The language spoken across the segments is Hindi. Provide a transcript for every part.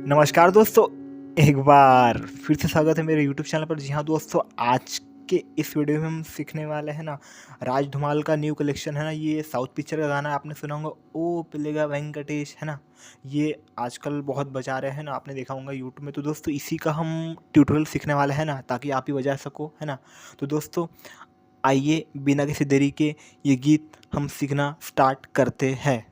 नमस्कार दोस्तों, एक बार फिर से स्वागत है मेरे यूट्यूब चैनल पर। जी हाँ दोस्तों, आज के इस वीडियो में हम सीखने वाले हैं ना राज धुमाल का न्यू कलेक्शन है ना। ये साउथ पिक्चर का गाना आपने सुना होगा, ओ पिलेगा वेंकटेश, है ना। ये आजकल बहुत बजा रहे हैं ना, आपने देखा होगा यूट्यूब में। तो दोस्तों इसी का हम ट्यूटोरियल सीखने वाले हैं ना, ताकि आप ही बजा सको, है ना। तो दोस्तों आइए बिना किसी देरी के ये गीत हम सीखना स्टार्ट करते हैं।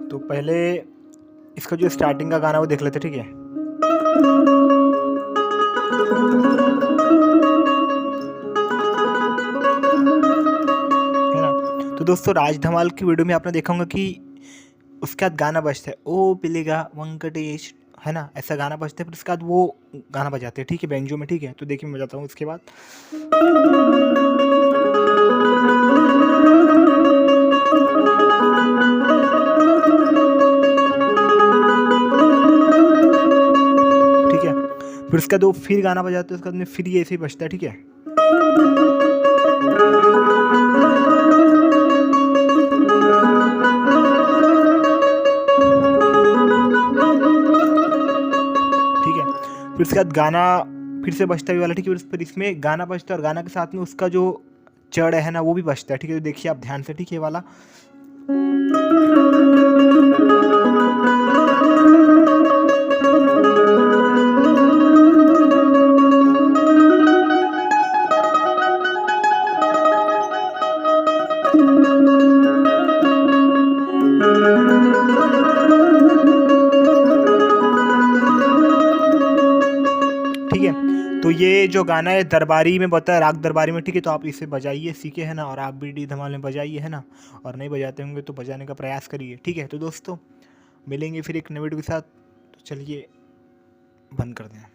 तो पहले इसका जो स्टार्टिंग का गाना वो देख लेते, ठीक है। है ना। तो दोस्तों राज धमाल की वीडियो में आपने देखा होगा कि उसके बाद गाना बजता है, ओ पिलेगा वेंकटेश, है ना। ऐसा गाना बजता है, फिर उसके बाद वो गाना बजाते हैं, ठीक है, बेंजो में, ठीक है। तो देखिए मैं बजाता हूँ इसके बाद। ठीक है, फिर उसका दो फिर गाना बजाते हैं, उसके बाद में फिर ये ऐसे ही बजता है, ठीक है। ठीक है, फिर उसके बाद गाना फिर से बजता है वाला, ठीक है। फिर इसमें गाना बजता है और गाना के साथ में उसका जो चढ़ है ना वो भी बजता है, ठीक है। तो देखिए आप ध्यान से, ठीक है, वाला। ठीक है, तो ये जो गाना है दरबारी में बता है, राग दरबारी में, ठीक है। तो आप इसे बजाइए, सीखे, है ना। और आप भी डी धमाल में बजाइए, है ना। और नहीं बजाते होंगे तो बजाने का प्रयास करिए, ठीक है। तो दोस्तों मिलेंगे फिर एक नए वीडियो के साथ। तो चलिए बंद कर दें।